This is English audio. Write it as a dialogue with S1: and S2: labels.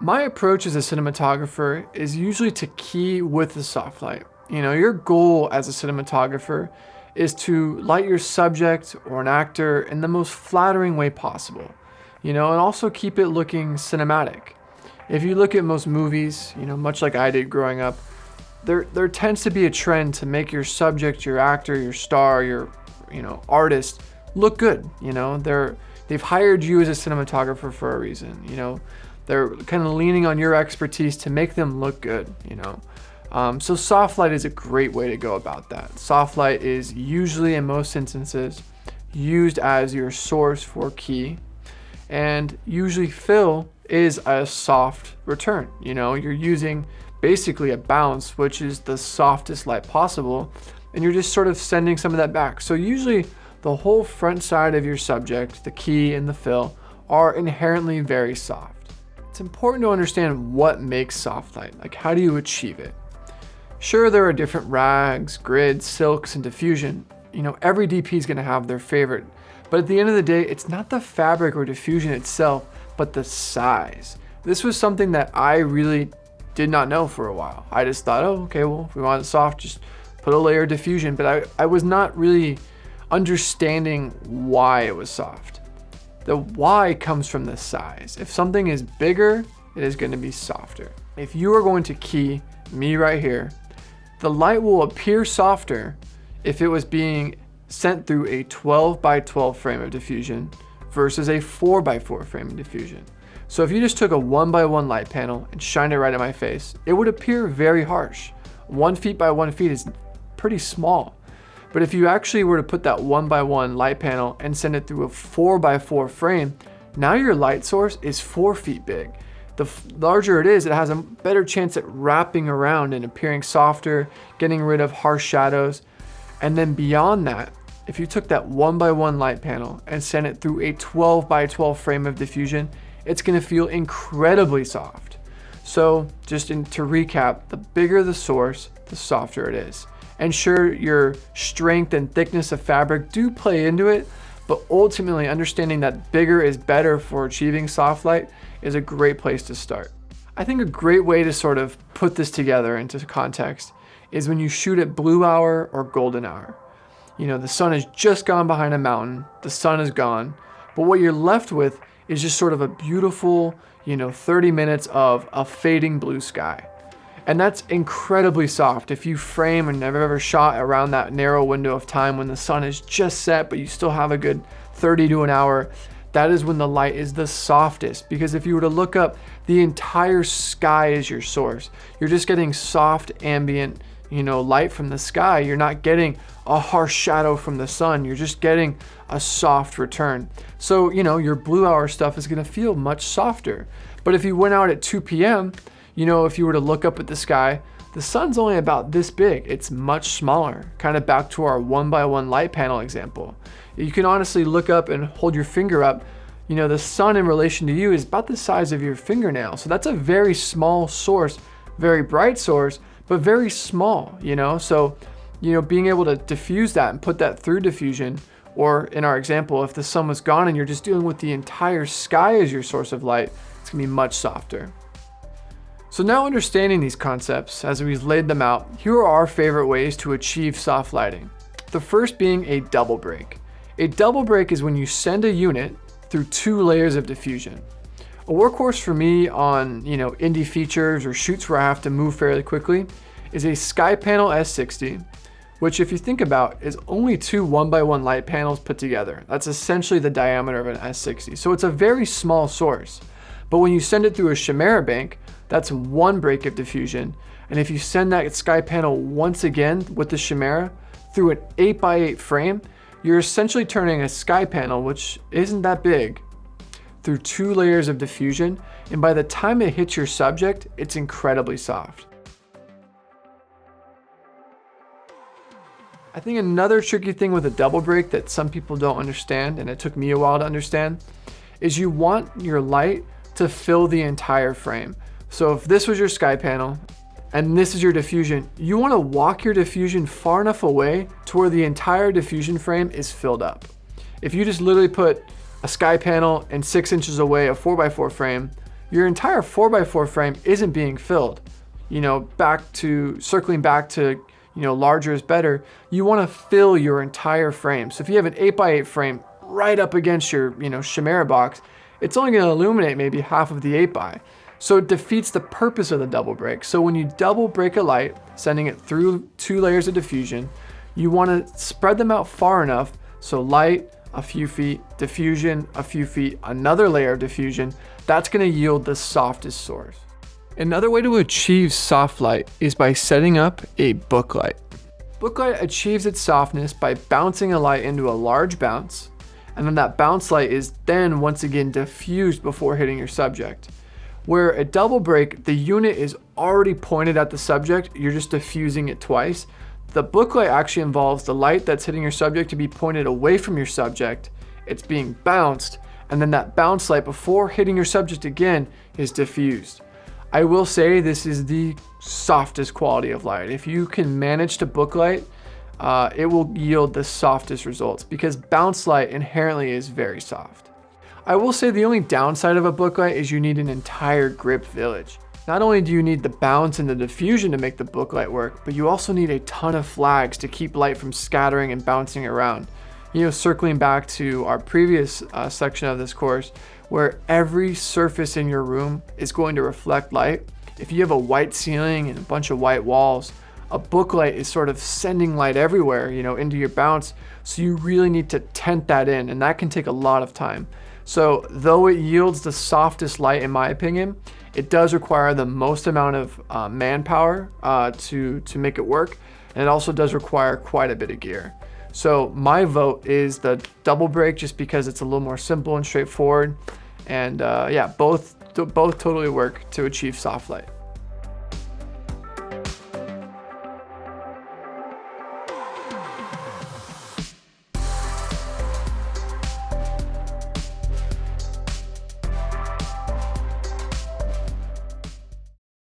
S1: My approach as a cinematographer is usually to key with the soft light. Your goal as a cinematographer is to light your subject or an actor in the most flattering way possible, and also keep it looking cinematic. If you look at most movies, much like I did growing up, there tends to be a trend to make your subject, your actor, your star, your artist look good. They've hired you as a cinematographer for a reason. They're kind of leaning on your expertise to make them look good. So soft light is a great way to go about that. Soft light is usually, in most instances, used as your source for key, and usually fill is a soft return. You're using basically a bounce, which is the softest light possible, and you're just sort of sending some of that back. So usually the whole front side of your subject, the key and the fill, are inherently very soft. It's important to understand what makes soft light, like how do you achieve it? Sure, there are different rags, grids, silks, and diffusion. Every DP is gonna have their favorite, but at the end of the day, it's not the fabric or diffusion itself, but the size. This was something that I really did not know for a while. I just thought, oh, okay, well, if we want it soft, just put a layer of diffusion, but I was not really understanding why it was soft. The why comes from the size. If something is bigger, it is going to be softer. If you are going to key me right here, the light will appear softer if it was being sent through a 12 by 12 frame of diffusion versus a 4 by 4 frame of diffusion. So if you just took a 1 by 1 light panel and shined it right at my face, it would appear very harsh. 1 feet by 1 feet is pretty small. But if you actually were to put that 1 by 1 light panel and send it through a 4 by 4 frame, now your light source is 4 feet big. The larger it is, it has a better chance at wrapping around and appearing softer, getting rid of harsh shadows. And then beyond that, if you took that 1 by 1 light panel and sent it through a 12 by 12 frame of diffusion, it's gonna feel incredibly soft. So to recap, the bigger the source, the softer it is. And sure, your strength and thickness of fabric do play into it, but ultimately understanding that bigger is better for achieving soft light is a great place to start. I think a great way to sort of put this together into context is when you shoot at blue hour or golden hour. The sun has just gone behind a mountain, the sun is gone, but what you're left with is just sort of a beautiful, 30 minutes of a fading blue sky. And that's incredibly soft. If you frame and have ever shot around that narrow window of time when the sun is just set, but you still have a good 30 to an hour, that is when the light is the softest. Because if you were to look up, the entire sky is your source. You're just getting soft ambient, light from the sky. You're not getting a harsh shadow from the sun. You're just getting a soft return. So, your blue hour stuff is gonna feel much softer. But if you went out at 2 p.m., if you were to look up at the sky, the sun's only about this big. It's much smaller, kind of back to our 1 by 1 light panel example. You can honestly look up and hold your finger up. The sun in relation to you is about the size of your fingernail. So that's a very small source, very bright source, but very small, So, being able to diffuse that and put that through diffusion, or in our example, if the sun was gone and you're just dealing with the entire sky as your source of light, it's gonna be much softer. So now understanding these concepts as we've laid them out, here are our favorite ways to achieve soft lighting. The first being a double break. A double break is when you send a unit through 2 layers of diffusion. A workhorse for me on indie features or shoots where I have to move fairly quickly is a Sky Panel S60, which if you think about is only 2 1 by 1 light panels put together. That's essentially the diameter of an S60. So it's a very small source. But when you send it through a chimera bank, that's 1 break of diffusion. And if you send that Sky Panel once again with the chimera through an 8 by 8 frame, you're essentially turning a Sky Panel, which isn't that big, through 2 layers of diffusion. And by the time it hits your subject, it's incredibly soft. I think another tricky thing with a double break that some people don't understand, and it took me a while to understand, is you want your light to fill the entire frame. So if this was your Sky Panel and this is your diffusion, you want to walk your diffusion far enough away to where the entire diffusion frame is filled up. If you just literally put a Sky Panel and 6 inches away a 4 by 4 frame, your entire 4x4 frame isn't being filled. Circling back to, larger is better. You want to fill your entire frame. So if you have an 8x8 frame right up against your, Chimera box, it's only going to illuminate maybe half of the 8x. So it defeats the purpose of the double break. So when you double break a light, sending it through 2 layers of diffusion, you want to spread them out far enough so light, a few feet, diffusion, a few feet, another layer of diffusion. That's going to yield the softest source. Another way to achieve soft light is by setting up a booklight. Booklight achieves its softness by bouncing a light into a large bounce, and then that bounce light is then once again diffused before hitting your subject. Where a double break, the unit is already pointed at the subject, you're just diffusing it twice. The booklight actually involves the light that's hitting your subject to be pointed away from your subject, it's being bounced, and then that bounce light before hitting your subject again is diffused. I will say this is the softest quality of light. If you can manage to booklight, it will yield the softest results because bounce light inherently is very soft. I will say the only downside of a booklight is you need an entire grip village. Not only do you need the bounce and the diffusion to make the booklight work, but you also need a ton of flags to keep light from scattering and bouncing around. Circling back to our previous section of this course, where every surface in your room is going to reflect light. If you have a white ceiling and a bunch of white walls, a booklight is sort of sending light everywhere, into your bounce. So you really need to tent that in, and that can take a lot of time. So though it yields the softest light, in my opinion, it does require the most amount of manpower to make it work. And it also does require quite a bit of gear. So my vote is the double break just because it's a little more simple and straightforward. And both totally work to achieve soft light.